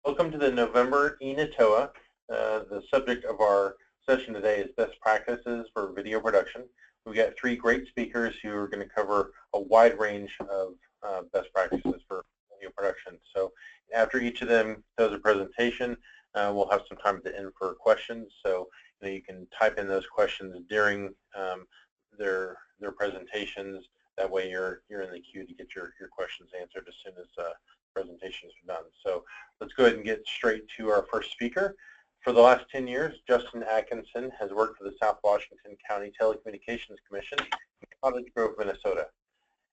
Welcome to the November eNATOA. The subject of our session today is best practices for video production. We've got three great speakers who are going to cover a wide range of best practices for video production. So after each of them does a presentation, we'll have some time at the end for questions. So you can type in those questions during their presentations. That way you're in the queue to get your questions answered as soon as presentations are done. So let's go ahead and get straight to our first speaker. For the last 10 years, Justin Atkinson has worked for the South Washington County Telecommunications Commission in Cottage Grove, Minnesota.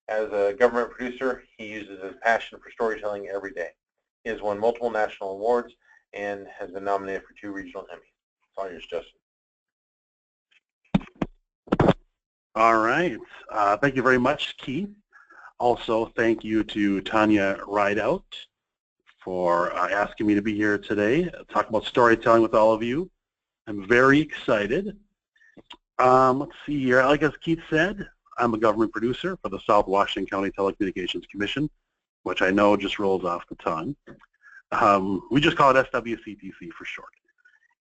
As a government producer, he uses his passion for storytelling every day. He has won multiple national awards and has been nominated for 2 regional Emmys. It's all yours, Justin. All right. Thank you very much, Keith. Also, thank you to Tanya Rideout for asking me to be here today, talk about storytelling with all of you. I'm very excited. Let's see here. Like as Keith said, I'm a government producer for the South Washington County Telecommunications Commission, which I know just rolls off the tongue. We just call it SWCTC for short.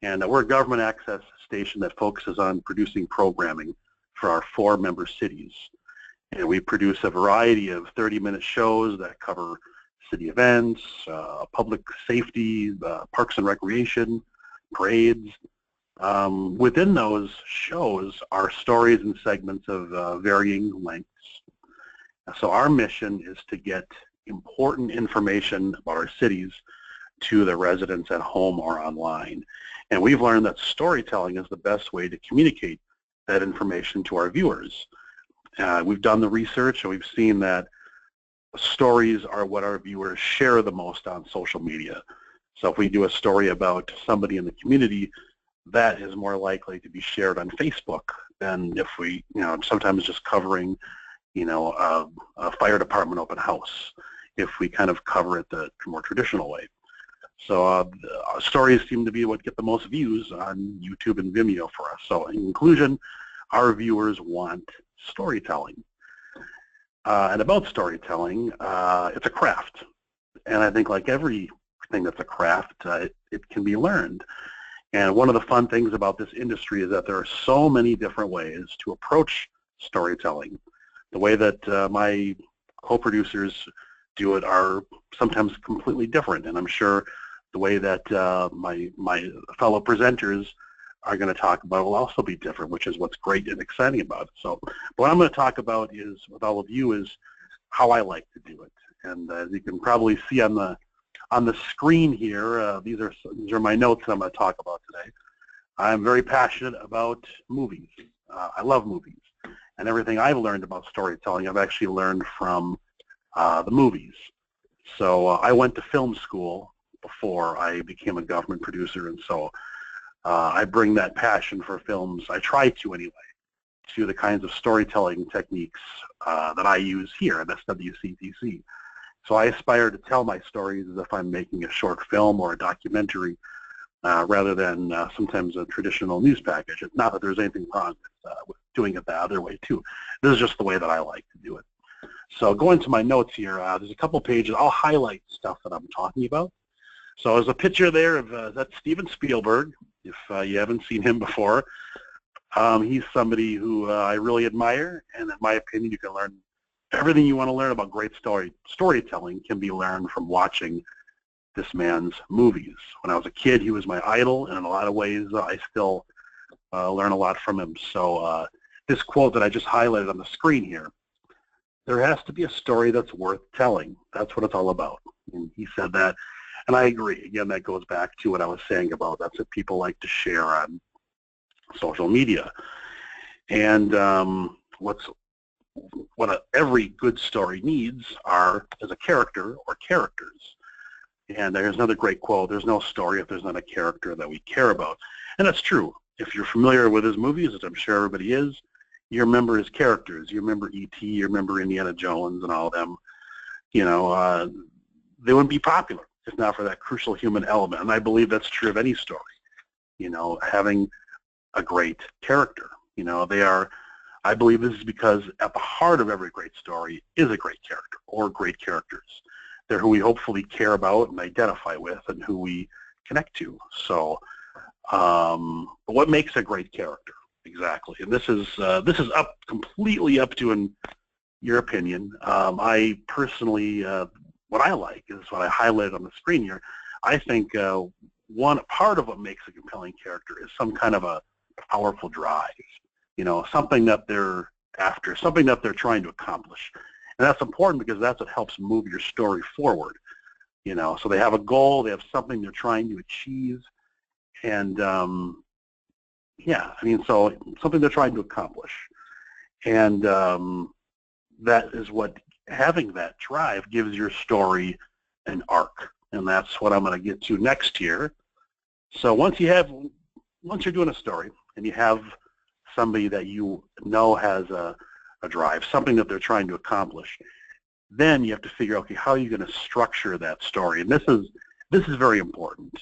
And we're a government access station that focuses on producing programming for our 4 member cities. And we produce a variety of 30-minute shows that cover city events, public safety, parks and recreation, parades. Within those shows are stories and segments of varying lengths. So our mission is to get important information about our cities to the residents at home or online. And we've learned that storytelling is the best way to communicate that information to our viewers. We've done the research and we've seen that stories are what our viewers share the most on social media. So if we do a story about somebody in the community, that is more likely to be shared on Facebook than if we, sometimes just covering, a fire department open house, if we kind of cover it the more traditional way. So stories seem to be what get the most views on YouTube and Vimeo for us. So in conclusion, our viewers want storytelling. And about storytelling, it's a craft. And I think like everything that's a craft, it can be learned. And one of the fun things about this industry is that there are so many different ways to approach storytelling. The way that my co-producers do it are sometimes completely different. And I'm sure the way that my fellow presenters are going to talk about will also be different, which is what's great and exciting about it. So what I'm going to talk about is, with all of you, is how I like to do it. And as you can probably see on the screen here, these are my notes that I'm going to talk about today. I'm very passionate about movies. I love movies. And everything I've learned about storytelling, I've actually learned from the movies. So I went to film school before I became a government producer, and so I bring that passion for films, I try to anyway, to the kinds of storytelling techniques that I use here at SWCTC. So I aspire to tell my stories as if I'm making a short film or a documentary rather than sometimes a traditional news package. It's not that there's anything wrong with doing it the other way too. This is just the way that I like to do it. So going to my notes here, there's a couple pages. I'll highlight stuff that I'm talking about. So there's a picture there of that's Steven Spielberg, if you haven't seen him before. He's somebody who I really admire, and in my opinion, you can learn everything you want to learn about great storytelling can be learned from watching this man's movies. When I was a kid, he was my idol, and in a lot of ways, I still learn a lot from him. So this quote that I just highlighted on the screen here, there has to be a story that's worth telling. That's what it's all about. And he said that. And I agree. Again, that goes back to what I was saying about that's what people like to share on social media. And what every good story needs is a character or characters. And there's another great quote, there's no story if there's not a character that we care about. And that's true. If you're familiar with his movies, as I'm sure everybody is, you remember his characters. You remember E.T., you remember Indiana Jones and all of them. They wouldn't be popular if not for that crucial human element. And I believe that's true of any story, having a great character. I believe this is because at the heart of every great story is a great character or great characters. they're who we hopefully care about and identify with and who we connect to. So but what makes a great character? Exactly. And this is completely up to your opinion. I personally, what I like is what I highlighted on the screen here. I think one part of what makes a compelling character is some kind of a powerful drive, something that they're after, something that they're trying to accomplish. And that's important because that's what helps move your story forward. So they have a goal, they have something they're trying to achieve, and so something they're trying to accomplish. And that is what having that drive gives your story an arc. And that's what I'm going to get to next here. So once you're doing a story and you have somebody that has a drive, something that they're trying to accomplish, then you have to figure out, okay, how are you going to structure that story? And this is very important.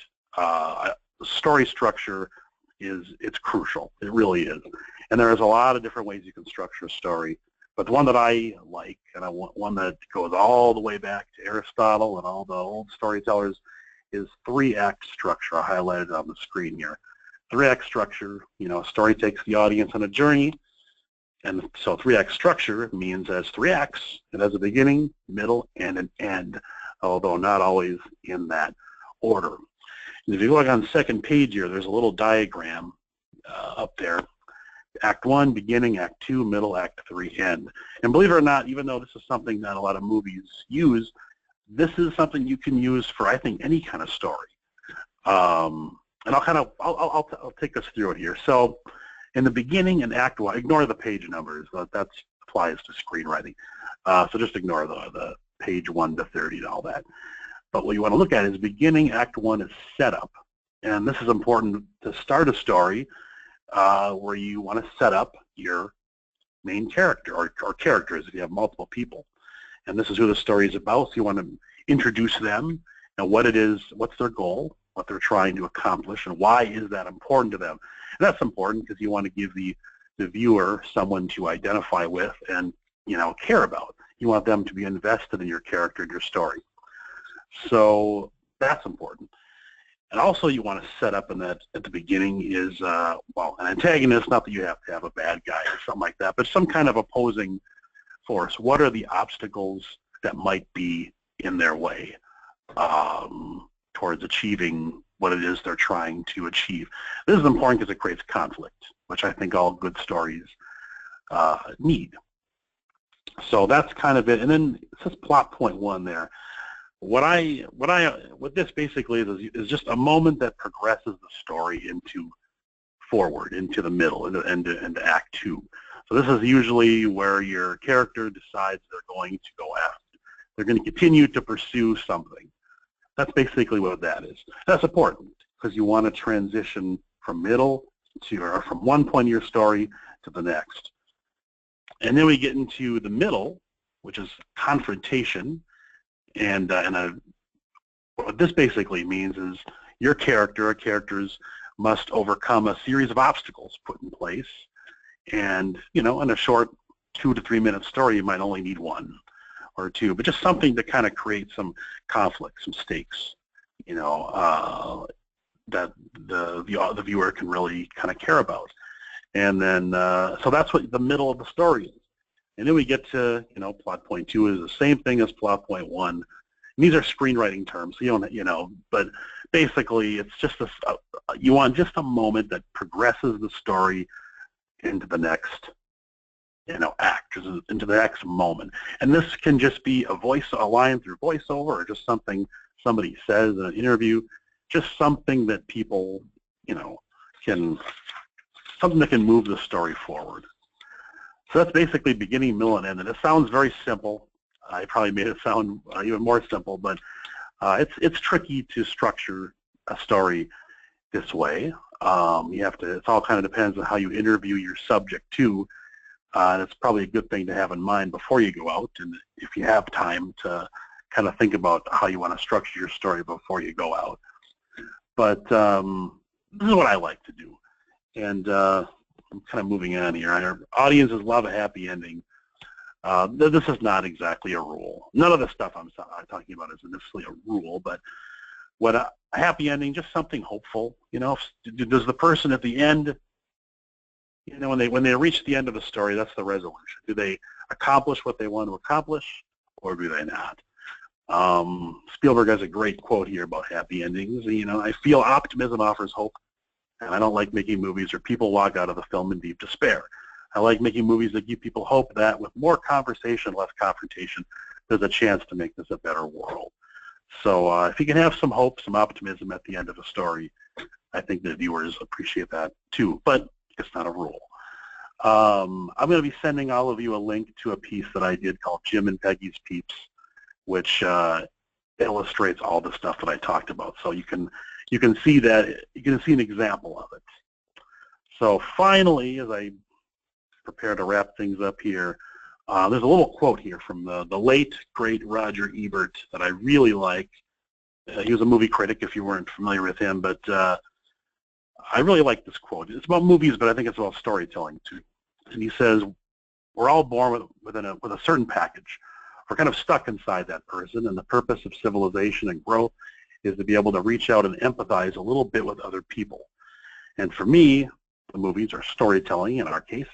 Story structure it's crucial. It really is. And there's a lot of different ways you can structure a story. But the one that I like, and I want one that goes all the way back to Aristotle and all the old storytellers, is 3-act structure. I highlighted it on the screen here. 3-act structure, a story takes the audience on a journey. And so 3-act structure means as 3 acts. It has a beginning, middle, and an end, although not always in that order. And if you look on the second page here, there's a little diagram up there. Act 1, beginning, Act 2, middle, Act 3, end. And believe it or not, even though this is something that a lot of movies use, this is something you can use for, I think, any kind of story. And I'll take us through it here. So in the beginning in Act 1, ignore the page numbers. That applies to screenwriting. So just ignore the page 1 to 30 and all that. But what you want to look at is beginning Act 1 is setup. And this is important to start a story where you want to set up your main character or characters if you have multiple people. And this is who the story is about, so you want to introduce them and what it is, what's their goal, what they're trying to accomplish, and why is that important to them. And that's important because you want to give the viewer someone to identify with and care about. You want them to be invested in your character and your story. So that's important. And also you want to set up in that at the beginning is, an antagonist, not that you have to have a bad guy or something like that, but some kind of opposing force. What are the obstacles that might be in their way towards achieving what it is they're trying to achieve? This is important because it creates conflict, which I think all good stories need. So that's kind of it. And then it says plot point 1 there. What this basically is just a moment that progresses the story forward into the middle, into Act 2. So this is usually where your character decides they're going to go after. They're going to continue to pursue something. That's basically what that is. That's important because you want to transition from from one point of your story to the next. And then we get into the middle, which is confrontation. And what this basically means is your character or characters must overcome a series of obstacles put in place. And, in a short 2 to 3 minute story, you might only need 1 or 2, but just something to kind of create some conflict, some stakes, that the viewer can really kind of care about. And then, so that's what the middle of the story is. And then we get to, plot point 2 is the same thing as plot point 1. And these are screenwriting terms, so you don't, but basically it's just you want just a moment that progresses the story into the next, act, into the next moment. And this can just be a line through voiceover or just something somebody says in an interview, just something that people, something that can move the story forward. So that's basically beginning, middle, and end. And it sounds very simple. I probably made it sound even more simple, but it's tricky to structure a story this way. It all kind of depends on how you interview your subject too. And it's probably a good thing to have in mind before you go out, and if you have time to kind of think about how you want to structure your story before you go out. But this is what I like to do. And I'm kind of moving on here. Our audiences love a happy ending. This is not exactly a rule. None of the stuff I'm talking about is necessarily a rule, but what a happy ending, just something hopeful. You know, does the person at the end, you know, when they reach the end of the story, that's the resolution. Do they accomplish what they want to accomplish, or do they not? Spielberg has a great quote here about happy endings. You know, I feel optimism offers hope, and I don't like making movies where people walk out of the film in deep despair. I like making movies that give people hope that with more conversation, less confrontation, there's a chance to make this a better world. So if you can have some hope, some optimism at the end of a story, I think the viewers appreciate that too, but it's not a rule. I'm going to be sending all of you a link to a piece that I did called Jim and Peggy's Peeps, which illustrates all the stuff that I talked about. So you can see that, you can see an example of it. So finally, as I prepare to wrap things up here, there's a little quote here from the late, great Roger Ebert that I really like. He was a movie critic, if you weren't familiar with him, but I really like this quote. It's about movies, but I think it's about storytelling too. And he says, we're all born with a certain package. We're kind of stuck inside that person, and the purpose of civilization and growth is to be able to reach out and empathize a little bit with other people. And for me, the movies, or storytelling in our case,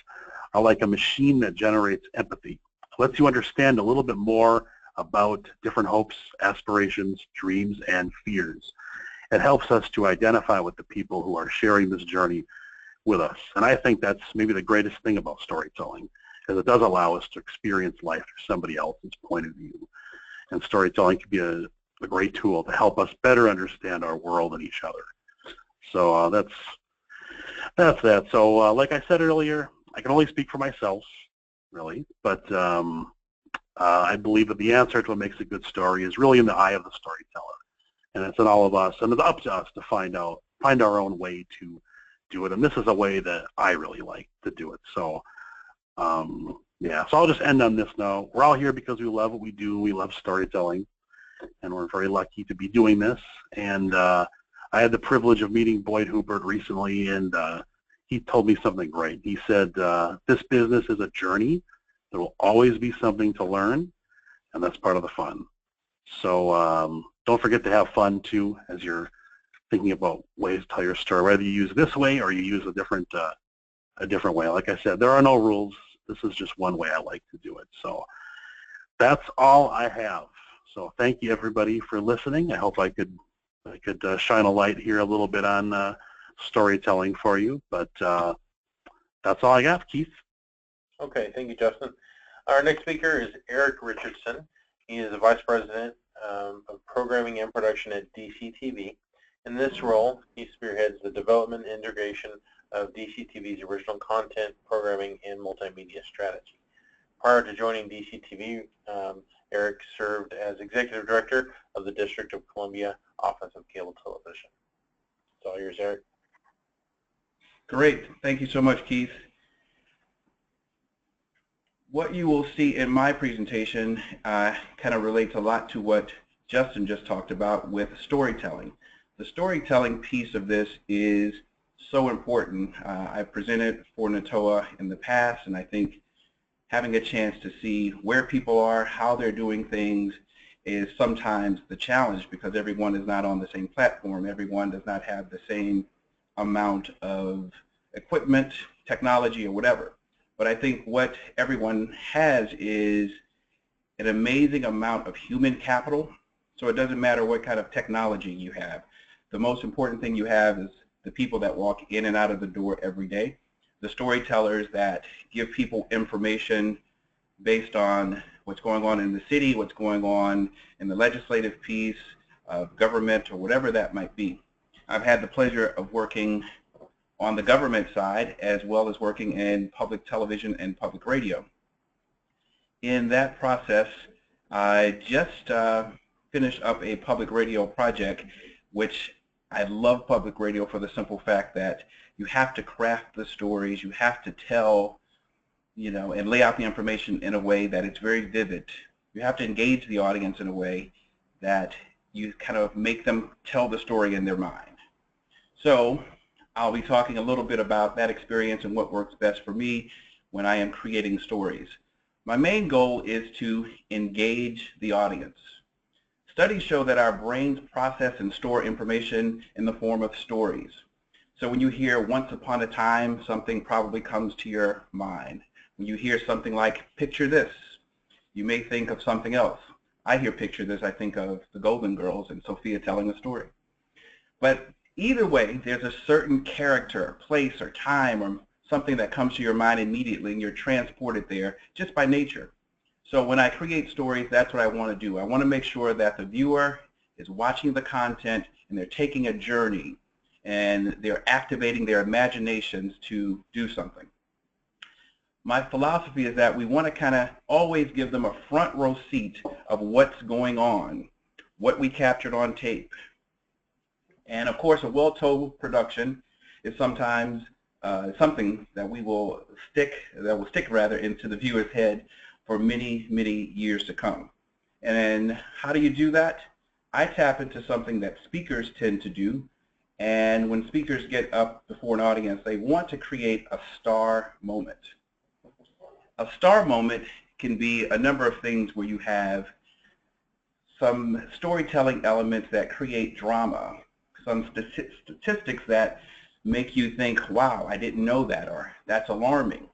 are like a machine that generates empathy. It lets you understand a little bit more about different hopes, aspirations, dreams, and fears. It helps us to identify with the people who are sharing this journey with us. And I think that's maybe the greatest thing about storytelling, is it does allow us to experience life through somebody else's point of view. And storytelling can be a great tool to help us better understand our world and each other. So that's that. So like I said earlier, I can only speak for myself, really, but I believe that the answer to what makes a good story is really in the eye of the storyteller. And it's in all of us, and it's up to us to find our own way to do it. And this is a way that I really like to do it. So yeah, so I'll just end on this now. We're all here because we love what we do. We love storytelling, and we're very lucky to be doing this. And I had the privilege of meeting Boyd Hubert recently, and he told me something great. He said, this business is a journey. There will always be something to learn, and that's part of the fun. So don't forget to have fun too as you're thinking about ways to tell your story, whether you use this way or you use a different way. Like I said, there are no rules. This is just one way I like to do it. So that's all I have. So thank you everybody for listening. I hope I could shine a light here a little bit on storytelling for you, but that's all I got, Keith. Okay, thank you, Justin. Our next speaker is Eric Richardson. He is the Vice President of Programming and Production at DCTV. In this role, he spearheads the development and integration of DCTV's original content, programming, and multimedia strategy. Prior to joining DCTV, Eric served as Executive Director of the District of Columbia Office of Cable Television. It's all yours, Eric. Great. Thank you so much, Keith. What you will see in my presentation kind of relates a lot to what Justin just talked about with storytelling. The storytelling piece of this is so important. I've presented for NATOA in the past, and I think having a chance to see where people are, how they're doing things, is sometimes the challenge, because everyone is not on the same platform. Everyone does not have the same amount of equipment, technology, or whatever. But I think what everyone has is an amazing amount of human capital. So it doesn't matter what kind of technology you have. The most important thing you have is the people that walk in and out of the door every day, the storytellers that give people information based on what's going on in the city, what's going on in the legislative piece of government, or whatever that might be. I've had the pleasure of working on the government side as well as working in public television and public radio. In that process, I just finished up a public radio project, which I love public radio for the simple fact that you have to craft the stories, you have to tell, you know, and lay out the information in a way that it's very vivid. You have to engage the audience in a way that you kind of make them tell the story in their mind. So I'll be talking a little bit about that experience and what works best for me when I am creating stories. My main goal is to engage the audience. Studies show that our brains process and store information in the form of stories. So when you hear once upon a time, something probably comes to your mind. When you hear something like picture this, you may think of something else. I hear picture this, I think of the Golden Girls and Sophia telling a story. But either way, there's a certain character, place, or time, or something that comes to your mind immediately, and you're transported there just by nature. So when I create stories, that's what I want to do. I want to make sure that the viewer is watching the content and they're taking a journey and they're activating their imaginations to do something. My philosophy is that we want to kind of always give them a front row seat of what's going on, what we captured on tape. And of course, a well-told production is sometimes something that will stick into the viewer's head for many, many years to come. And how do you do that? I tap into something that speakers tend to do. And when speakers get up before an audience, they want to create a star moment. A star moment can be a number of things where you have some storytelling elements that create drama, some statistics that make you think, wow, I didn't know that, or that's alarming.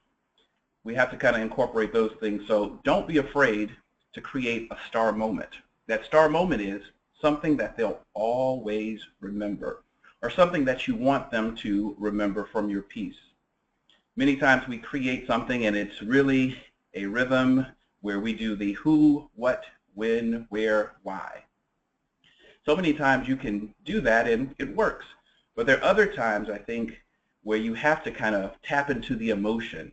We have to kind of incorporate those things. So don't be afraid to create a star moment. That star moment is something that they'll always remember, or something that you want them to remember from your piece. Many times we create something and it's really a rhythm where we do the who, what, when, where, why. So many times you can do that and it works. But there are other times, I think, where you have to kind of tap into the emotion,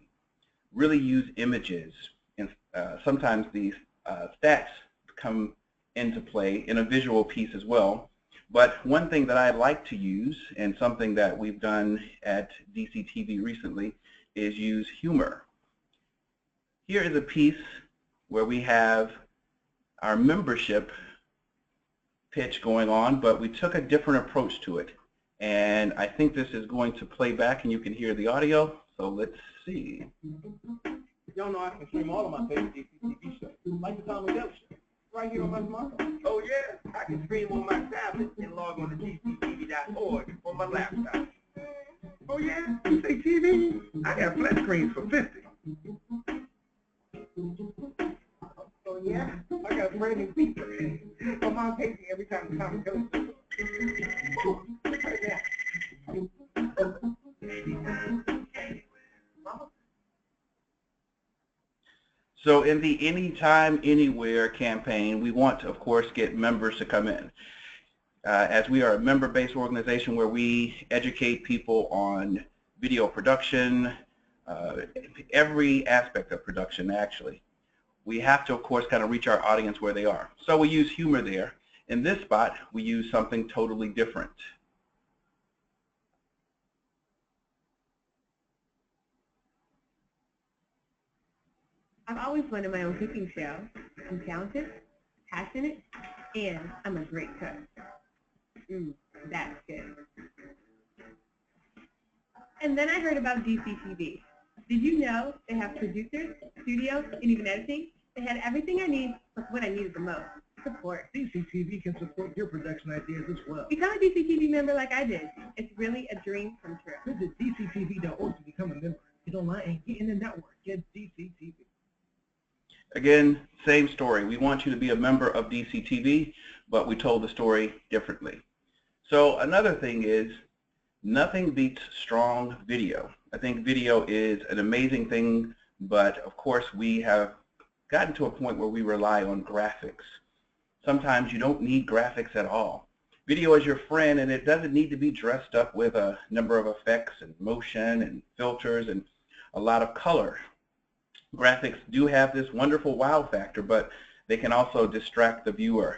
really use images, and sometimes these stats come into play in a visual piece as well. But one thing that I like to use, and something that we've done at DCTV recently, is use humor. Here is a piece where we have our membership pitch going on, but we took a different approach to it. And I think this is going to play back and you can hear the audio, so let's see. Y'all know I can stream all of my favorite DCTV shows, like the Tommy Dell Show, right here on my smartphone. Oh yeah, I can stream on my tablet and log on to DCTV.org on my laptop. Oh yeah, you say TV? I got flat screens for 50. Oh yeah, I got brand new pizza. My mom pays me every time the Tommy Dell Show. So in the Anytime, Anywhere campaign, we want to, of course, get members to come in. As we are a member-based organization where we educate people on video production, every aspect of production, actually, we have to, of course, kind of reach our audience where they are. So we use humor there. In this spot, we use something totally different. I've always wanted my own cooking show. I'm talented, passionate, and I'm a great cook. That's good. And then I heard about DCTV. Did you know they have producers, studios, and even editing? They had everything I need, plus what I needed the most, support. DCTV can support your production ideas as well. Become a DCTV member like I did. It's really a dream come true. Visit DCTV.org to become a member. Get online and get in the network. Get DCTV. Again, same story. We want you to be a member of DCTV, but we told the story differently. So another thing is, nothing beats strong video. I think video is an amazing thing, but of course we have gotten to a point where we rely on graphics. Sometimes you don't need graphics at all. Video is your friend, and it doesn't need to be dressed up with a number of effects and motion and filters and a lot of color. Graphics do have this wonderful wow factor, but they can also distract the viewer.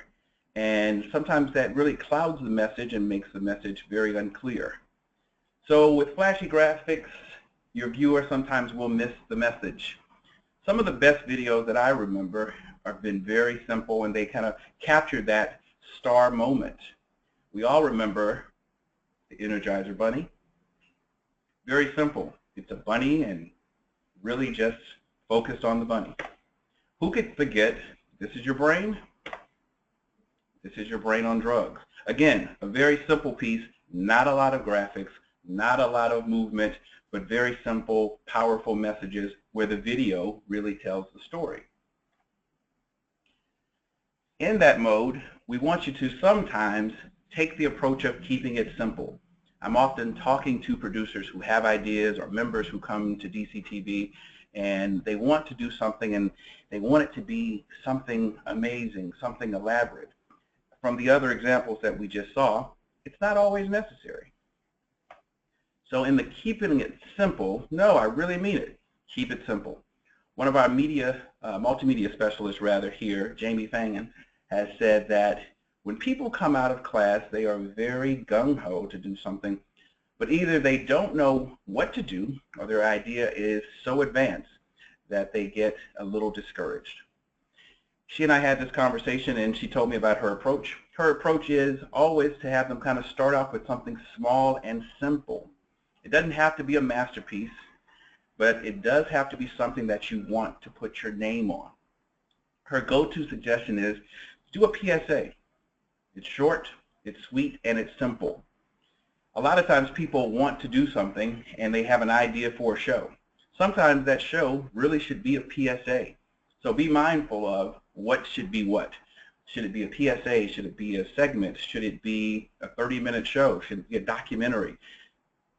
And sometimes that really clouds the message and makes the message very unclear. So with flashy graphics, your viewer sometimes will miss the message. Some of the best videos that I remember have been very simple, and they kind of captured that star moment. We all remember the Energizer Bunny. Very simple. It's a bunny and really just focused on the bunny. Who could forget this is your brain? This is your brain on drugs. Again, a very simple piece, not a lot of graphics, not a lot of movement, but very simple, powerful messages where the video really tells the story. In that mode, we want you to sometimes take the approach of keeping it simple. I'm often talking to producers who have ideas or members who come to DCTV and they want to do something and they want it to be something amazing, something elaborate. From the other examples that we just saw, it's not always necessary. So in the keeping it simple, no, I really mean it. Keep it simple. One of our multimedia specialists here, Jamie Fangan, has said that when people come out of class, they are very gung-ho to do something, but either they don't know what to do or their idea is so advanced that they get a little discouraged. She and I had this conversation and she told me about her approach. Her approach is always to have them kind of start off with something small and simple. It doesn't have to be a masterpiece, but it does have to be something that you want to put your name on. Her go-to suggestion is do a PSA. It's short, it's sweet, and it's simple. A lot of times people want to do something and they have an idea for a show. Sometimes that show really should be a PSA. So be mindful of what should be what. Should it be a PSA? Should it be a segment? Should it be a 30-minute show? Should it be a documentary?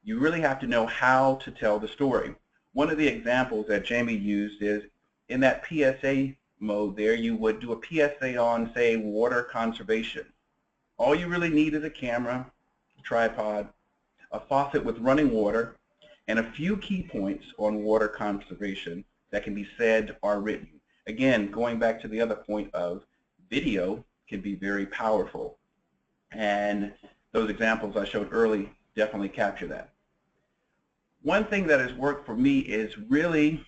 You really have to know how to tell the story. One of the examples that Jamie used is in that PSA mode there, you would do a PSA on, say, water conservation. All you really need is a camera, a tripod, a faucet with running water, and a few key points on water conservation that can be said or written. Again, going back to the other point of video can be very powerful. And those examples I showed early definitely capture that. One thing that has worked for me is really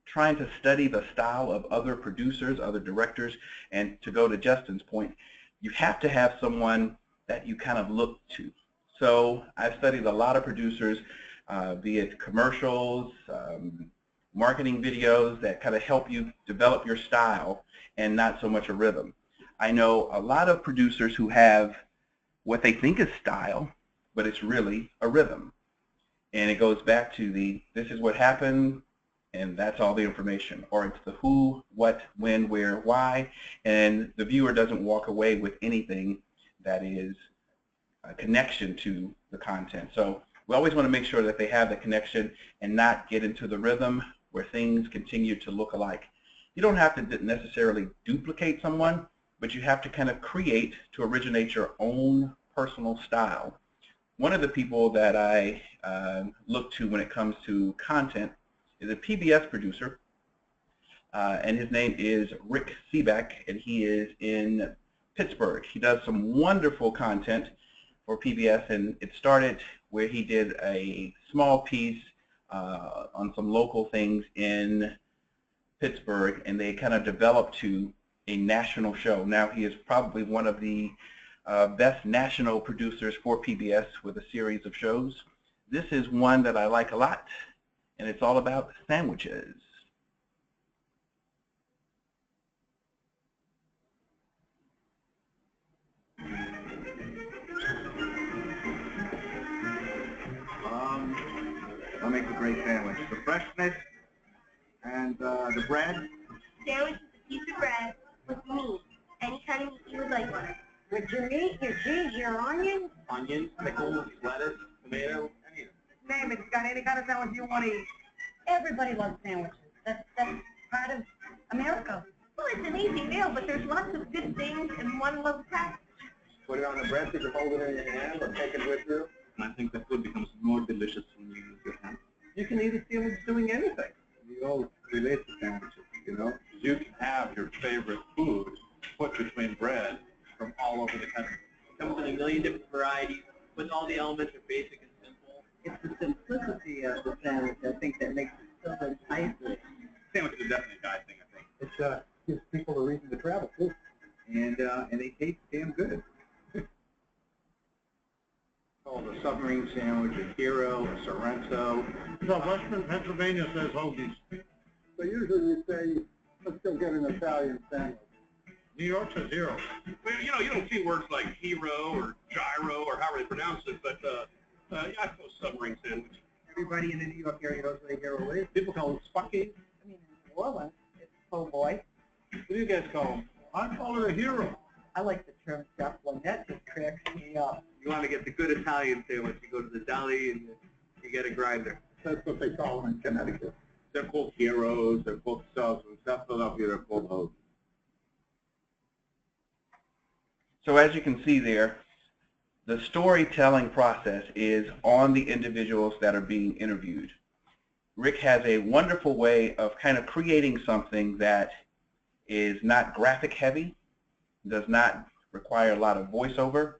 trying to study the style of other producers, other directors, and to go to Justin's point, you have to have someone that you kind of look to. So I've studied a lot of producers, be it commercials, marketing videos that kind of help you develop your style and not so much a rhythm. I know a lot of producers who have what they think is style, but it's really a rhythm. And it goes back to the, this is what happened, and that's all the information. Or it's the who, what, when, where, why, and the viewer doesn't walk away with anything that is a connection to the content. So we always want to make sure that they have the connection and not get into the rhythm where things continue to look alike. You don't have to necessarily duplicate someone, but you have to kind of create to originate your own personal style. One of the people that I look to when it comes to content is a PBS producer, and his name is Rick Seaback, and he is in Pittsburgh. He does some wonderful content for PBS, and it started where he did a small piece on some local things in Pittsburgh, and they kind of developed to a national show. Now he is probably one of the best national producers for PBS with a series of shows. This is one that I like a lot, and it's all about sandwiches. What makes a great sandwich? The freshness and the bread. Sandwich is a piece of bread with meat, any kind of meat you would like on it. With your meat, your cheese, your onions? Onions, pickles, lettuce, tomato, any of it. Name it. It's got any kind of sandwich you want to eat. Everybody loves sandwiches. That's part of America. Well, it's an easy meal, but there's lots of good things in one little package. Put it on the bread, you can hold it in your hand or take it with you. And I think the food becomes more delicious when you use your hand. You can eat a sandwich doing anything. We all relate to sandwiches, you know? You can have your favorite food put between bread from all over the country. It comes in a million different varieties, but all the elements are basic and simple. It's the simplicity of the sandwich, I think, that makes it so enticing. Sandwiches are definitely a guy thing, I think. It gives people a reason to travel, too. And they taste damn good. Called a submarine sandwich, a hero, a Sorrento. So Western Pennsylvania says hoagies. So usually we say, let's Let's go get an Italian sandwich. New York's a zero. Well, you know, you don't see words like hero or gyro or however they pronounce it, but yeah, I suppose submarine sandwich. Everybody in the New York area knows what a hero is. People call them Spucky. I mean, in New Orleans, it's po' boy. What do you guys call them? I call it a hero. I like the term shuffling. That just cracks me up. You want to get the good Italian sandwich, you go to the deli and you get a grinder. That's what they call them in Connecticut. They're called heroes. They're called subs. In South Philadelphia, they're called hoes. So as you can see there, the storytelling process is on the individuals that are being interviewed. Rick has a wonderful way of kind of creating something that is not graphic heavy, does not require a lot of voiceover.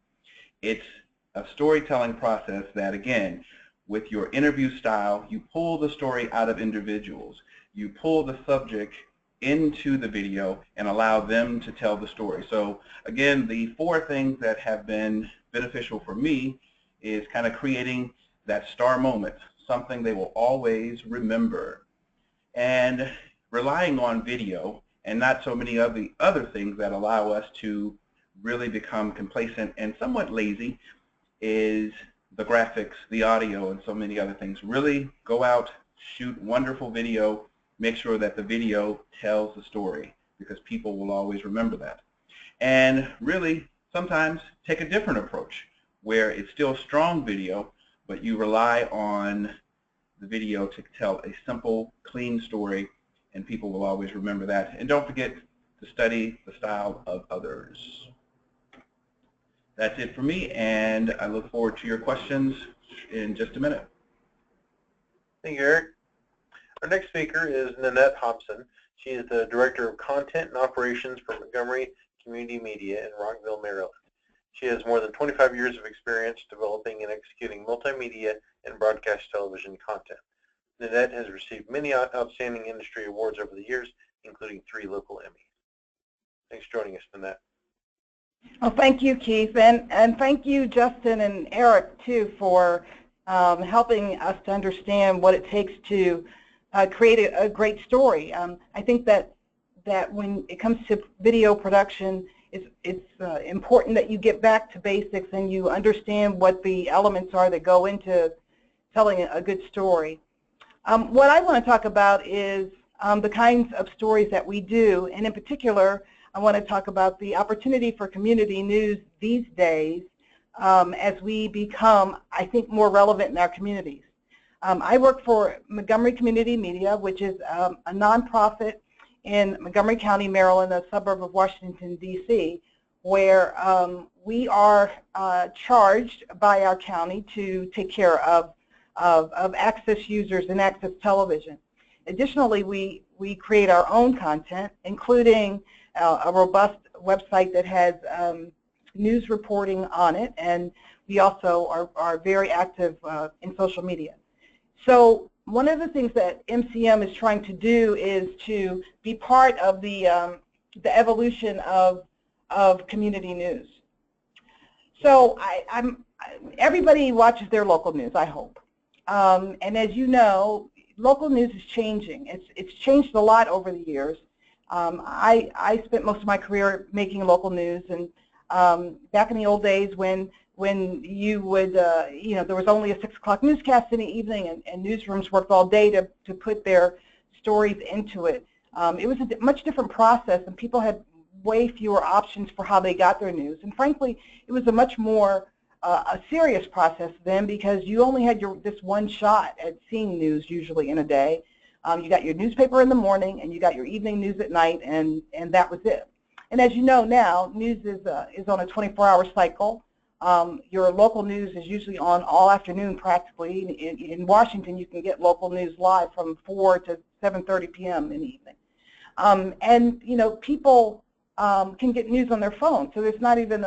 It's a storytelling process that, again, with your interview style, you pull the story out of individuals. You pull the subject into the video and allow them to tell the story. So again, the 4 things that have been beneficial for me is kind of creating that star moment, something they will always remember, and relying on video and not so many of the other things that allow us to really become complacent and somewhat lazy is the graphics, the audio, and so many other things. Really go out, shoot wonderful video, make sure that the video tells the story, because people will always remember that. And really, sometimes take a different approach, where it's still strong video, but you rely on the video to tell a simple, clean story, and people will always remember that. And don't forget to study the style of others. That's it for me, and I look forward to your questions in just a minute. Thank you, Eric. Our next speaker is Nanette Hobson. She is the Director of Content and Operations for Montgomery Community Media in Rockville, Maryland. She has more than 25 years of experience developing and executing multimedia and broadcast television content. Nanette has received many outstanding industry awards over the years, including 3 local Emmys. Thanks for joining us, Nanette. Well, thank you, Keith, and thank you, Justin and Eric, too, for helping us to understand what it takes to create a great story. I think that when it comes to video production, it's important that you get back to basics and you understand what the elements are that go into telling a good story. What I want to talk about is the kinds of stories that we do, and in particular, I want to talk about the opportunity for community news these days as we become, I think, more relevant in our communities. I work for Montgomery Community Media, which is a nonprofit in Montgomery County, Maryland, a suburb of Washington, D.C., where we are charged by our county to take care of access users and access television. Additionally, we create our own content, including a robust website that has news reporting on it, and we also are very active in social media. So one of the things that MCM is trying to do is to be part of the evolution of community news. So everybody watches their local news, I hope. And as you know, local news is changing. It's changed a lot over the years. I spent most of my career making local news, and back in the old days when you would, there was only a 6 o'clock newscast in the evening, and newsrooms worked all day to put their stories into it. It was a much different process, and people had way fewer options for how they got their news. And frankly, it was a much more a serious process then, because you only had this one shot at seeing news usually in a day. You got your newspaper in the morning, and you got your evening news at night, and that was it. And as you know now, news is on a 24-hour cycle. Your local news is usually on all afternoon practically. In Washington, you can get local news live from 4 to 7:30 p.m. in the evening. And people can get news on their phone, so there's not even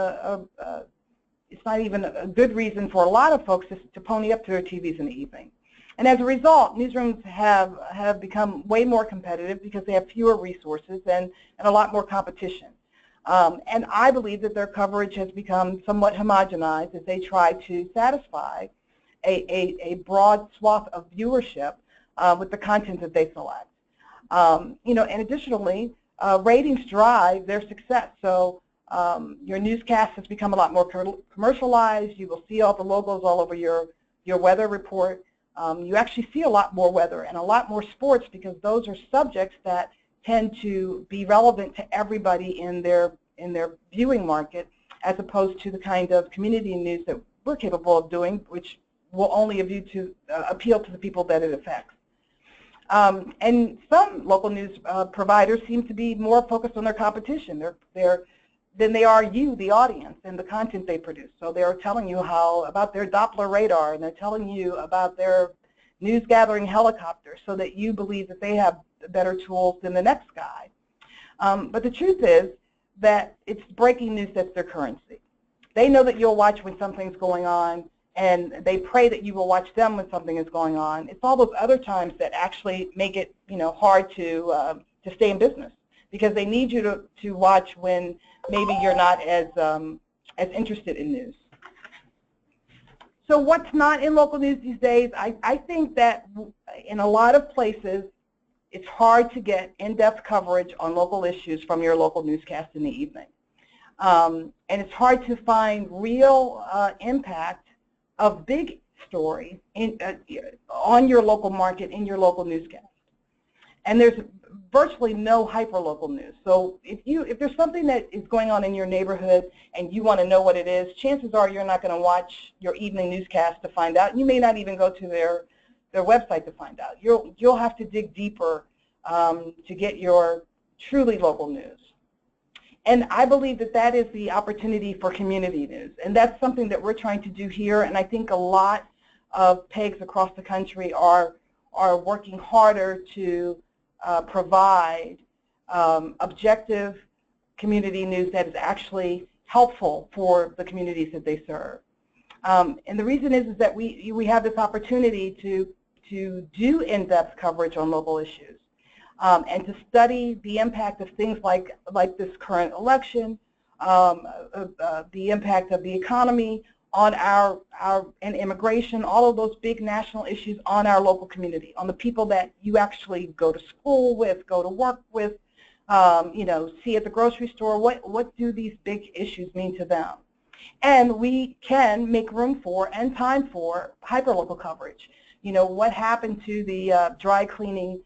it's not even a good reason for a lot of folks to pony up to their TVs in the evening. And as a result, newsrooms have become way more competitive because they have fewer resources and a lot more competition. And I believe that their coverage has become somewhat homogenized as they try to satisfy a broad swath of viewership with the content that they select. And additionally, ratings drive their success. So your newscast has become a lot more commercialized. You will see all the logos all over your weather report. You actually see a lot more weather and a lot more sports because those are subjects that tend to be relevant to everybody in their viewing market, as opposed to the kind of community news that we're capable of doing, which will only appeal to the people that it affects. And some local news providers seem to be more focused on their competition than they are you, the audience, and the content they produce. So they're telling you about their Doppler radar, and they're telling you about their news gathering helicopter, so that you believe that they have better tools than the next guy. But the truth is that it's breaking news that's their currency. They know that you'll watch when something's going on, and they pray that you will watch them when something is going on. It's all those other times that actually make it, hard to stay in business, because they need you to watch when maybe you're not as interested in news. So what's not in local news these days? I think that in a lot of places, it's hard to get in-depth coverage on local issues from your local newscast in the evening. And it's hard to find real impact of big stories on your local market in your local newscast. And there's virtually no hyper-local news. So if there's something that is going on in your neighborhood and you want to know what it is, chances are you're not going to watch your evening newscast to find out. You may not even go to their website to find out. You'll have to dig deeper to get your truly local news. And I believe that that is the opportunity for community news. And that's something that we're trying to do here. And I think a lot of PEGs across the country are working harder to provide objective community news that is actually helpful for the communities that they serve. And the reason is that we have this opportunity to do in-depth coverage on local issues. And to study the impact of things like this current election, the impact of the economy on and immigration, all of those big national issues on our local community, on the people that you actually go to school with, go to work with, see at the grocery store. What do these big issues mean to them? And we can make room for and time for hyperlocal coverage. What happened to the dry cleaning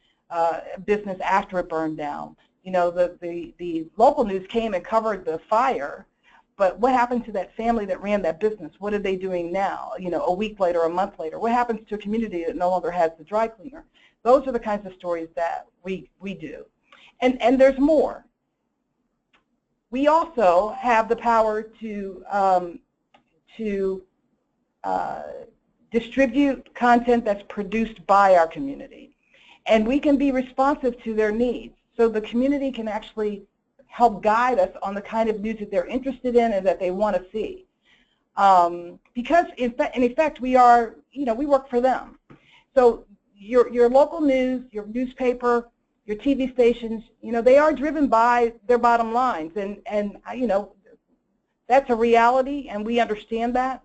business after it burned down? The local news came and covered the fire, but what happened to that family that ran that business? What are they doing now? A week later, a month later? What happens to a community that no longer has the dry cleaner? Those are the kinds of stories that we do. And there's more. We also have the power to distribute content that's produced by our community. And we can be responsive to their needs. So the community can actually help guide us on the kind of news that they're interested in and that they want to see. Because in effect, we work for them. So your local news, your newspaper, your TV stations, they are driven by their bottom lines. And that's a reality, and we understand that.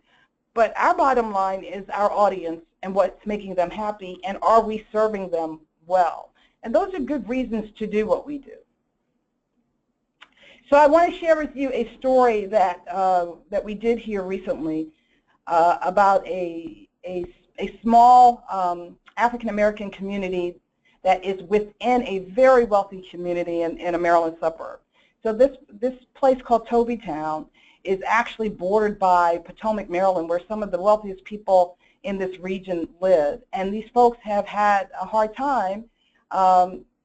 But our bottom line is our audience and what's making them happy, and are we serving them well? And those are good reasons to do what we do. So I want to share with you a story that we did here recently about a small African-American community that is within a very wealthy community in a Maryland suburb. So this place called Tobytown is actually bordered by Potomac, Maryland, where some of the wealthiest people in this region live. And these folks have had a hard time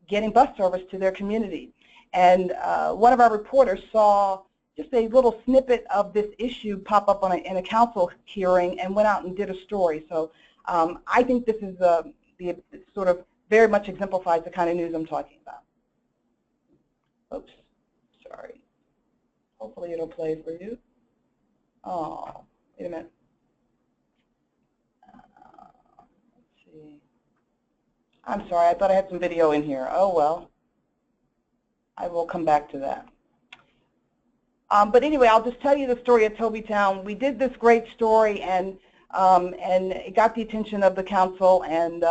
getting bus service to their community. And one of our reporters saw just a little snippet of this issue pop up in a council hearing and went out and did a story. So I think this is sort of very much exemplifies the kind of news I'm talking about. Oops, sorry. Hopefully it'll play for you. Oh, wait a minute. Let's see. I'm sorry, I thought I had some video in here. Oh, well. I will come back to that. But anyway, I'll just tell you the story of Tobytown. We did this great story, and it got the attention of the council, and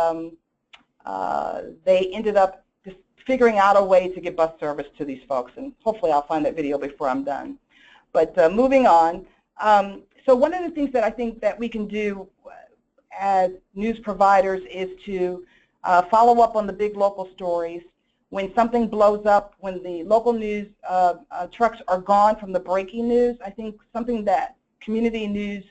they ended up just figuring out a way to get bus service to these folks, and hopefully I'll find that video before I'm done. But moving on, so one of the things that I think that we can do as news providers is to follow up on the big local stories. When something blows up, when the local news trucks are gone from the breaking news, I think something that community news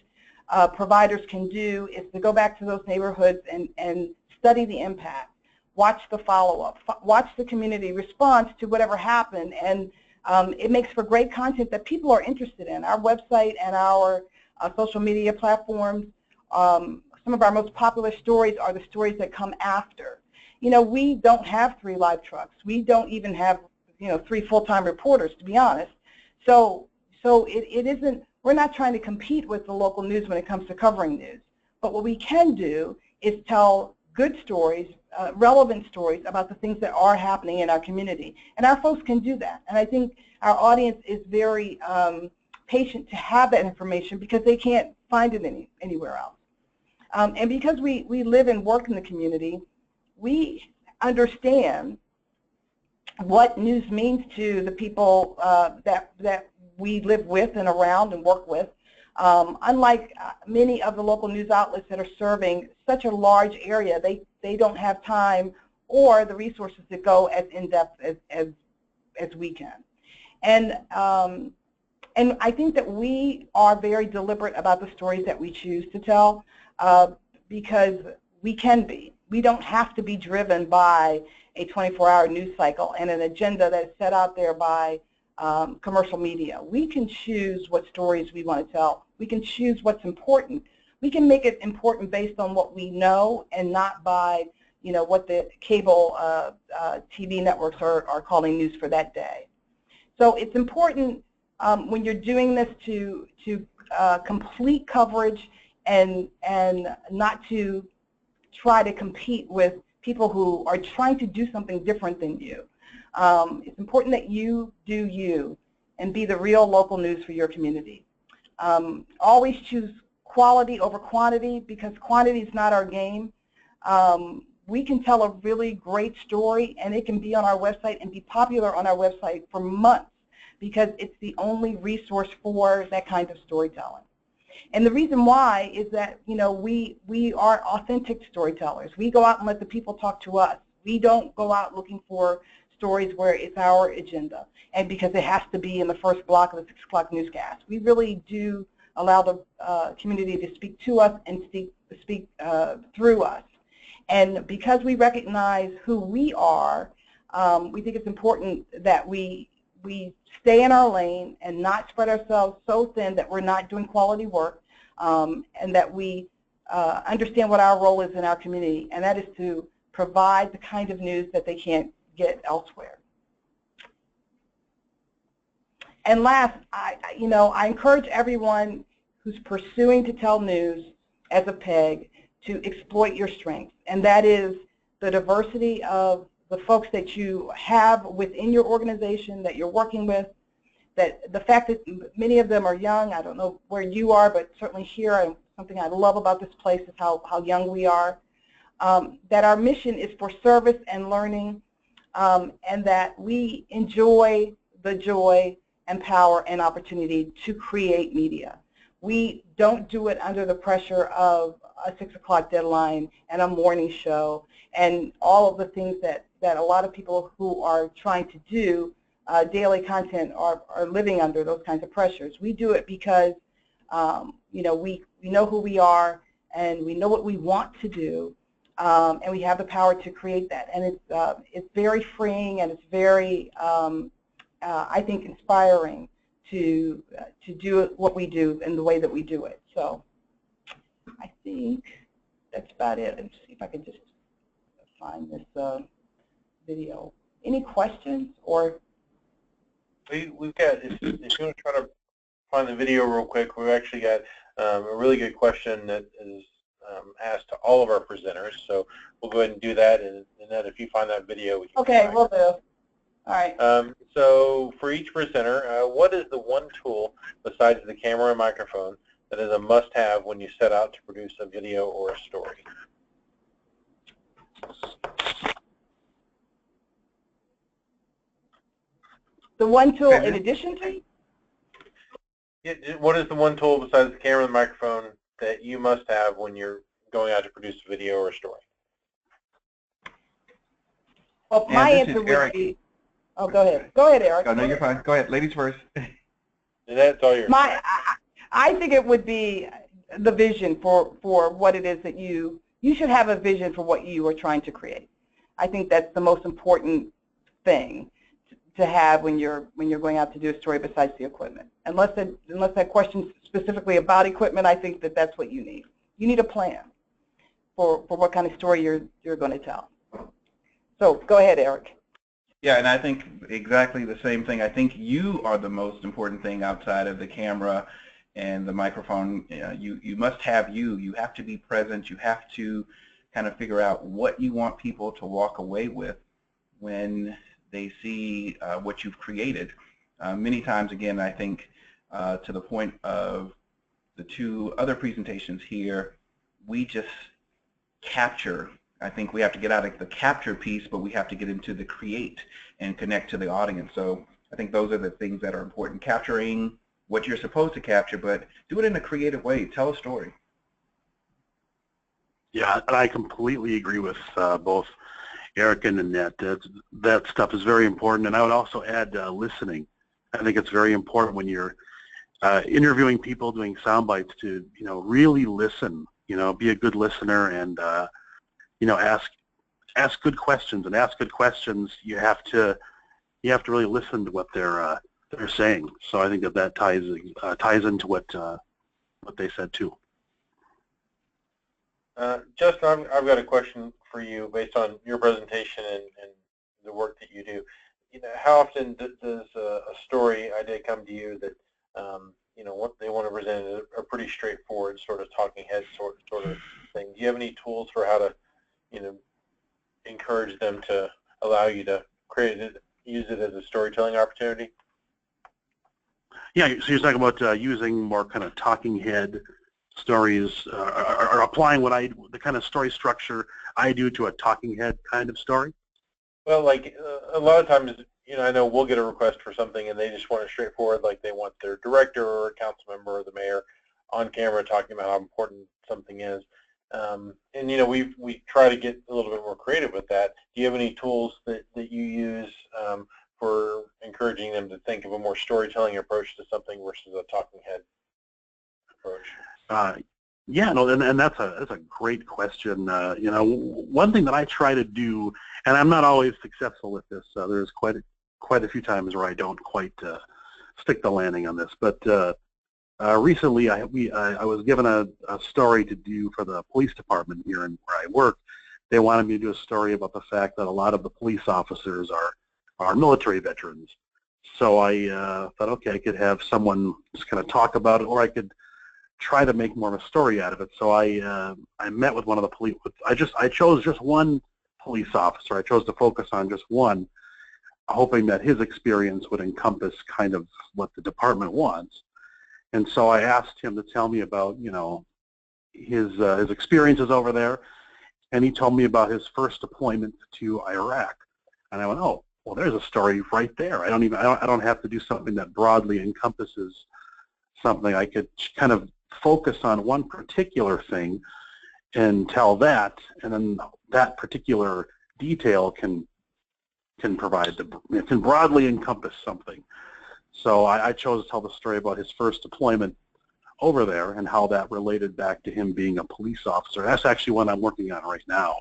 providers can do is to go back to those neighborhoods and study the impact, watch the follow-up, watch the community response to whatever happened, and it makes for great content that people are interested in. Our website and our social media platforms, some of our most popular stories are the stories that come after. You know, we don't have 3 live trucks. We don't even have, you know, 3 full-time reporters, to be honest. So it isn't, we're not trying to compete with the local news when it comes to covering news. But what we can do is tell good stories, relevant stories about the things that are happening in our community. And our folks can do that. And I think our audience is very patient to have that information because they can't find it anywhere else. And because we live and work in the community, we understand what news means to the people that we live with and around and work with. Unlike many of the local news outlets that are serving such a large area, they don't have time or the resources to go as in-depth as we can. And I think that we are very deliberate about the stories that we choose to tell because we can be. We don't have to be driven by a 24-hour news cycle and an agenda that's set out there by commercial media. We can choose what stories we want to tell. We can choose what's important. We can make it important based on what we know and not by, you know, what the cable TV networks are calling news for that day. So it's important when you're doing this to complete coverage and not to try to compete with people who are trying to do something different than you. It's important that you do you and be the real local news for your community. Always choose quality over quantity because quantity is not our game. We can tell a really great story and it can be on our website and be popular on our website for months because it's the only resource for that kind of storytelling. And the reason why is that, you know, we are authentic storytellers. We go out and let the people talk to us. We don't go out looking for stories where it's our agenda and because it has to be in the first block of the 6 o'clock newscast. We really do allow the community to speak to us and speak through us. And because we recognize who we are, we think it's important that we stay in our lane and not spread ourselves so thin that we're not doing quality work, and that we understand what our role is in our community, and that is to provide the kind of news that they can't get elsewhere. And last, I encourage everyone who's pursuing to tell news as a PEG to exploit your strengths, and that is the diversity of the folks that you have within your organization that you're working with, that the fact that many of them are young. I don't know where you are, but certainly here, something I love about this place is how young we are, that our mission is for service and learning, and that we enjoy the joy and power and opportunity to create media. We don't do it under the pressure of a 6 o'clock deadline and a morning show and all of the things that a lot of people who are trying to do daily content are living under those kinds of pressures. We do it because we know who we are and we know what we want to do, and we have the power to create that. And it's very freeing and it's very, I think, inspiring to do what we do and the way that we do it. So I think that's about it. Let's see if I can just find this video. Any questions or? We've got, if you want to try to find the video real quick, we've actually got a really good question that is asked to all of our presenters. So we'll go ahead and do that, and then if you find that video, we can. Okay, we'll do. All right. So for each presenter, what is the one tool besides the camera and microphone that is a must-have when you set out to produce a video or a story? The one tool in addition to? Yeah, what is the one tool besides the camera and the microphone that you must have when you're going out to produce a video or a story? Well, my answer would be, oh, go ahead. Go ahead, Eric. Oh, no, you're fine. Go ahead. Ladies first. That's all yours. I think it would be the vision for what it is that you should have a vision for what you are trying to create. I think that's the most important thing to have when you're going out to do a story besides the equipment. Unless that question's specifically about equipment, I think that's what you need. You need a plan for what kind of story you're going to tell. So go ahead, Eric. Yeah, and I think exactly the same thing. I think you are the most important thing outside of the camera and the microphone. You must have you. You have to be present. You have to kind of figure out what you want people to walk away with when they see what you've created. Many times, again, I think to the point of the two other presentations here, we just capture. I think we have to get out of the capture piece, but we have to get into the create and connect to the audience. So I think those are the things that are important. Capturing what you're supposed to capture, but do it in a creative way. Tell a story. Yeah, and I completely agree with both Eric and Annette. That stuff is very important, and I would also add listening. I think it's very important when you're interviewing people, doing sound bites, to really listen. Be a good listener, and ask good questions. And ask good questions, you have to really listen to what they're saying. So I think that ties into what they said too. Justin, I've got a question for you based on your presentation and the work that you do. How often does a story idea come to you that what they want to present is a pretty straightforward sort of talking head sort of thing? Do you have any tools for how to encourage them to allow you to use it as a storytelling opportunity? Yeah, so you're talking about using more kind of talking head stories, or applying the kind of story structure I do to a talking head kind of story? Well, like a lot of times, I know we'll get a request for something and they just want it straightforward, like they want their director or a council member or the mayor on camera talking about how important something is. And we try to get a little bit more creative with that. Do you have any tools that you use for encouraging them to think of a more storytelling approach to something versus a talking head approach? Yeah, no, and that's a great question. One thing that I try to do, and I'm not always successful with this. There's quite a few times where I don't quite stick the landing on this, but recently I was given a story to do for the police department here where I work. They wanted me to do a story about the fact that a lot of the police officers are military veterans. So I thought, okay, I could have someone just kind of talk about it, or I could try to make more of a story out of it. So I met with one of the police. I chose just one police officer. I chose to focus on just one, hoping that his experience would encompass kind of what the department wants. And so I asked him to tell me about his experiences over there, and he told me about his first deployment to Iraq. And I went, oh, well, there's a story right there. I don't have to do something that broadly encompasses something. I could kind of focus on one particular thing and tell that, and then that particular detail can broadly encompass something. So I chose to tell the story about his first deployment over there and how that related back to him being a police officer. That's actually what I'm working on right now.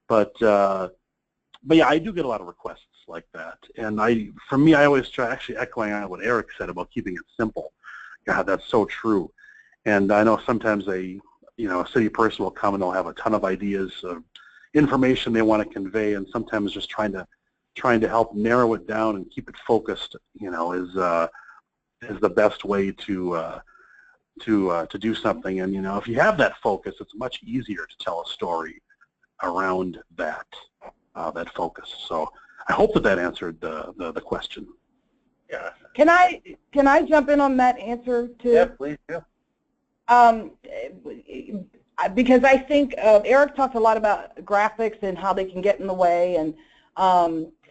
But yeah, I do get a lot of requests like that. And for me, I always try, actually echoing on what Eric said about keeping it simple. God, that's so true. And I know sometimes a city person will come and they'll have a ton of ideas of information they want to convey, and sometimes just trying to help narrow it down and keep it focused, is the best way to do something. And if you have that focus, it's much easier to tell a story around that focus. So I hope that answered the question. Yeah. Can I jump in on that answer too? Yeah, please do. Because I think Eric talked a lot about graphics and how they can get in the way, and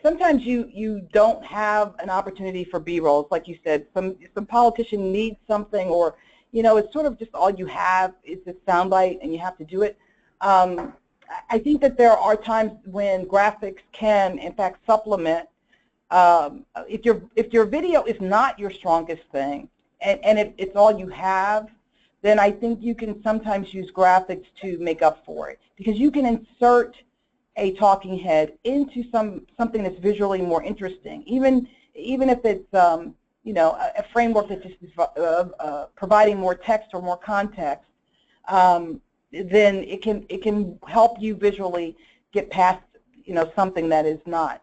sometimes you don't have an opportunity for B-rolls, like you said. Some politician needs something, or it's sort of just all you have is this soundbite, and you have to do it. I think that there are times when graphics can, in fact, supplement. If your video is not your strongest thing, and if it's all you have, then I think you can sometimes use graphics to make up for it, because you can insert a talking head into something that's visually more interesting, even if it's a framework that just is providing more text or more context. Then it can help you visually get past something that is not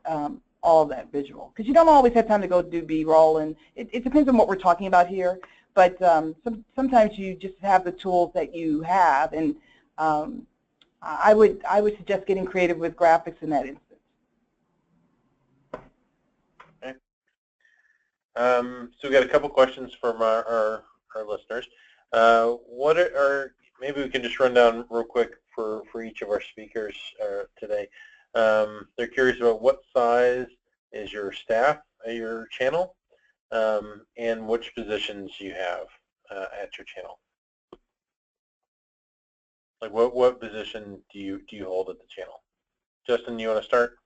all that visual, because you don't always have time to go do B-roll, and it depends on what we're talking about here. But sometimes you just have the tools that you have, and I would suggest getting creative with graphics in that instance. Okay. So we got a couple questions from our listeners. Maybe we can just run down real quick for each of our speakers today. They're curious about what size is your staff at your channel, and which positions you have at your channel. Like what position do you hold at the channel? Justin, you want to start?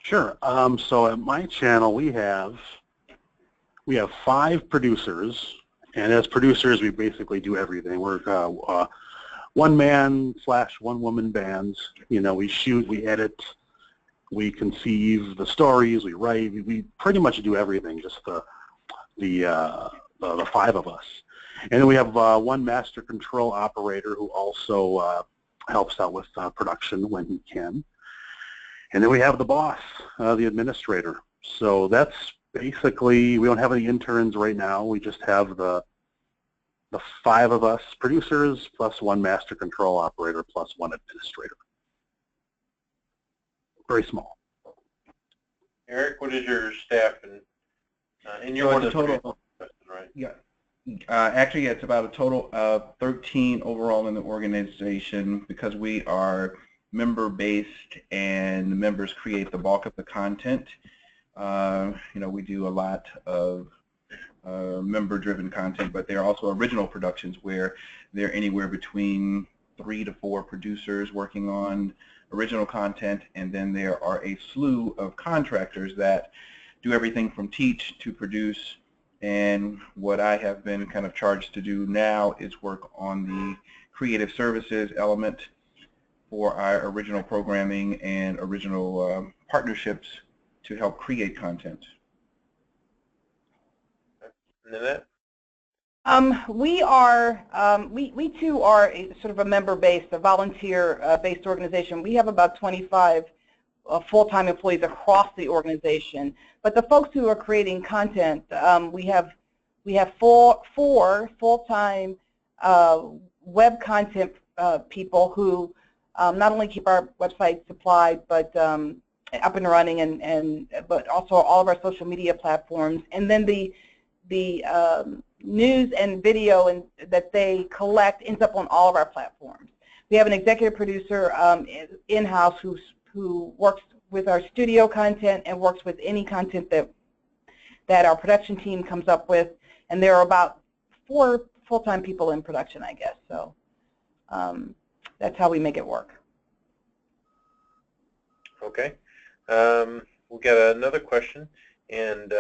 Sure. So at my channel we have 5 producers, and as producers we basically do everything. We're one-man/one-woman bands. We shoot, we edit, we conceive the stories, we write, we pretty much do everything, just the 5 of us. And then we have one master control operator who also helps out with production when he can. And then we have the boss, the administrator. So that's basically, we don't have any interns right now. We just have the 5 of us producers plus one master control operator plus one administrator. Very small. Eric, what is your staff in your one total? Right? Yeah. Actually, it's about a total of 13 overall in the organization, because we are member-based and the members create the bulk of the content. We do a lot of member-driven content, but there are also original productions where there are anywhere between 3 to 4 producers working on original content, and then there are a slew of contractors that do everything from teach to produce. And what I have been kind of charged to do now is work on the creative services element for our original programming and original partnerships to help create content. Nanette? We too are sort of a member-based, a volunteer-based organization. We have about 25 full-time employees across the organization. But the folks who are creating content, we have 4 full-time web content people who not only keep our website supplied, but up and running, but also all of our social media platforms, and then the news and video that they collect ends up on all of our platforms. We have an executive producer in-house who works with our studio content and works with any content that our production team comes up with, and there are about 4 full-time people in production, I guess. So that's how we make it work. Okay. We've got another question, and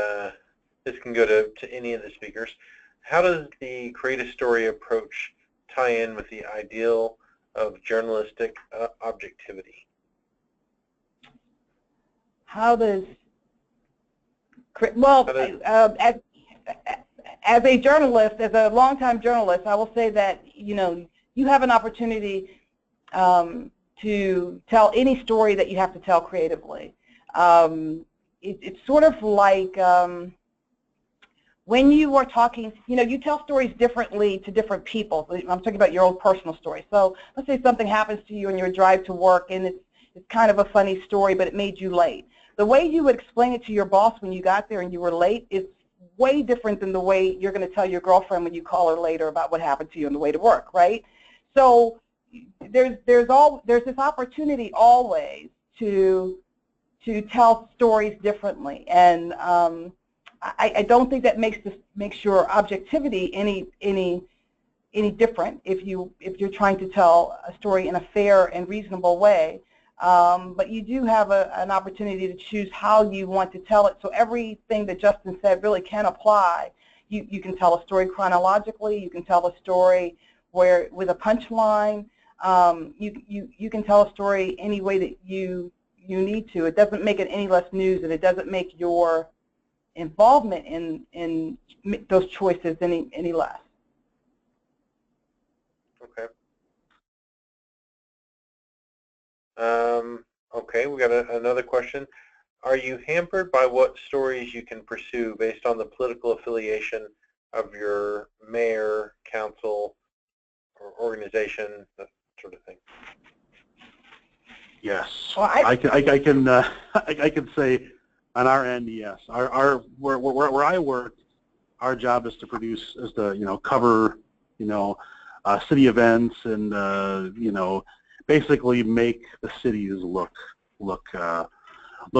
this can go to any of the speakers. How does the creative story approach tie in with the ideal of journalistic objectivity? How does, well, as a journalist, as a longtime journalist, I will say that you have an opportunity to tell any story that you have to tell creatively. It's sort of like when you are talking, you tell stories differently to different people. I'm talking about your own personal story. So let's say something happens to you on your drive to work, and it's kind of a funny story, but it made you late. The way you would explain it to your boss when you got there and you were late is way different than the way you're going to tell your girlfriend when you call her later about what happened to you on the way to work, right? So there's this opportunity always to tell stories differently, and I don't think that makes your objectivity any different if you're trying to tell a story in a fair and reasonable way. But you do have an opportunity to choose how you want to tell it. So everything that Justin said really can apply. You can tell a story chronologically. You can tell a story with a punchline. You can tell a story any way that you need to. It doesn't make it any less news, and it doesn't make your involvement in those choices any less. Okay. Okay, we got another question. Are you hampered by what stories you can pursue based on the political affiliation of your mayor, council, or organization, that sort of thing? Yes. Well, I can say on our end, yes. Where I work, our job is to produce, cover, city events and basically make the cities look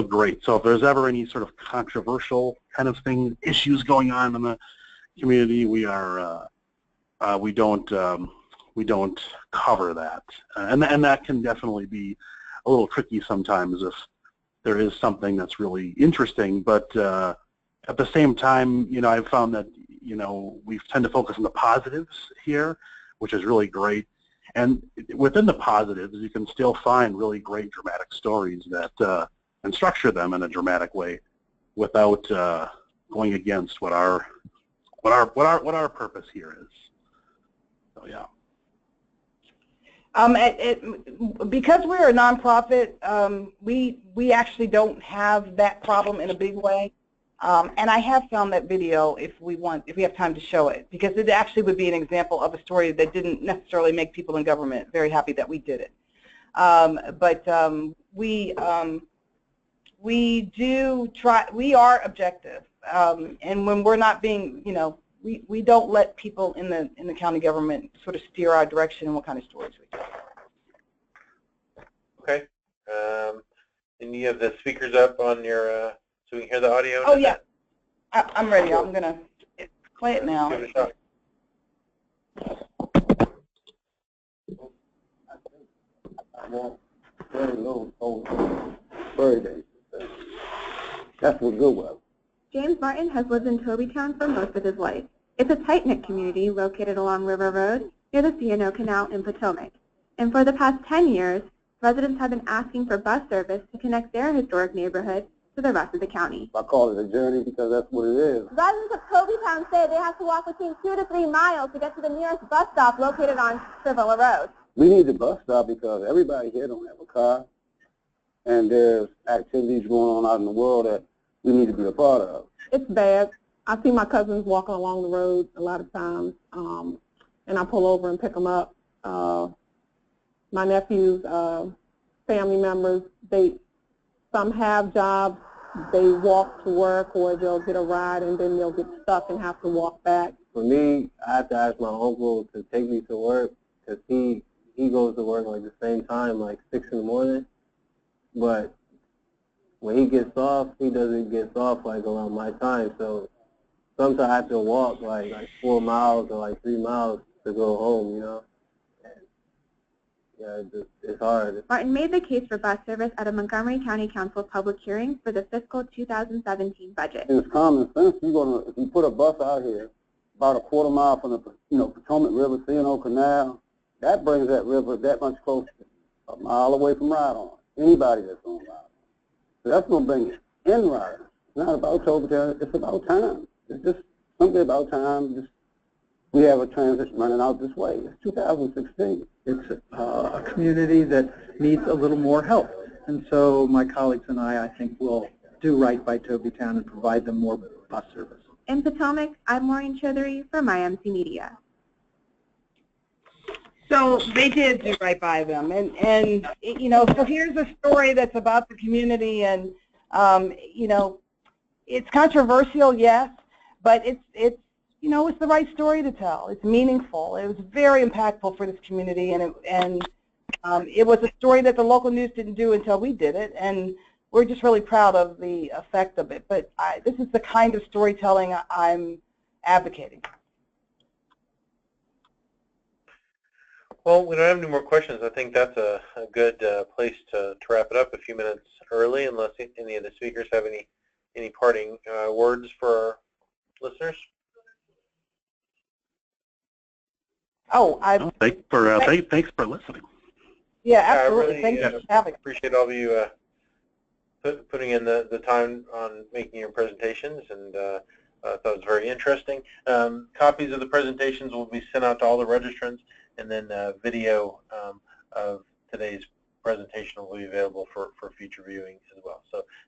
great. So if there's ever any sort of controversial kind of issues going on in the community, we don't cover that, and that can definitely be a little tricky sometimes if there is something that's really interesting. But at the same time, I've found that we tend to focus on the positives here, which is really great. And within the positives, you can still find really great dramatic stories that and structure them in a dramatic way without going against what our purpose here is. So yeah. Because we're a nonprofit, we actually don't have that problem in a big way. And I have found that video if we have time to show it, because it actually would be an example of a story that didn't necessarily make people in government very happy that we did it. But we do try. We are objective, and when we're not being, we don't let people in the county government sort of steer our direction and what kind of stories we tell. Okay. And you have the speakers up on your, so we can hear the audio? Oh, yeah. I'm ready. I'm going to play it now. Give it a shot. I want very little old bird days. That's a good one. James Martin has lived in Tobytown for most of his life. It's a tight-knit community located along River Road near the C&O Canal in Potomac. And for the past 10 years, residents have been asking for bus service to connect their historic neighborhood to the rest of the county. I call it a journey because that's what it is. Residents of Tobytown say they have to walk between 2 to 3 miles to get to the nearest bus stop located on Sevilla Road. We need the bus stop because everybody here don't have a car, and there's activities going on out in the world that we need to be a part of. It's bad. I see my cousins walking along the road a lot of times, and I pull over and pick them up. My nephews, family members, some have jobs, they walk to work, or they'll get a ride and then they'll get stuck and have to walk back. For me, I have to ask my uncle to take me to work because he goes to work like the same time, like 6 in the morning. But when he gets off, he doesn't get off like around my time. So sometimes I have to walk like 4 miles or like 3 miles to go home, Yeah, it's hard. Martin made the case for bus service at a Montgomery County Council public hearing for the fiscal 2017 budget. It's common sense. If you put a bus out here about a quarter mile from the Potomac River, C&O Canal, that brings that river that much closer, a mile away from ride-on. Anybody that's on ride-on. So that's going to bring it in ride. It's not about Tobytown. It's about time. It's just something about time. We have a transition running out this way. It's 2016. It's a community that needs a little more help. And so my colleagues and I think, will do right by Tobytown and provide them more bus service. In Potomac, I'm Maureen Choudhury for MyMC Media. So they did do right by them. And so here's a story that's about the community, and, it's controversial, yes, but it's the right story to tell. It's meaningful. It was very impactful for this community, and it was a story that the local news didn't do until we did it. And we're just really proud of the effect of it. But this is the kind of storytelling I'm advocating. Well, we don't have any more questions. I think that's a good place to wrap it up a few minutes early, unless any of the speakers have any parting words for our listeners. Thanks for listening. Yeah, absolutely. I really, Thanks for having. Appreciate all of you putting in the time on making your presentations, and I thought it was very interesting. Copies of the presentations will be sent out to all the registrants, and then video of today's presentation will be available for future viewing as well. So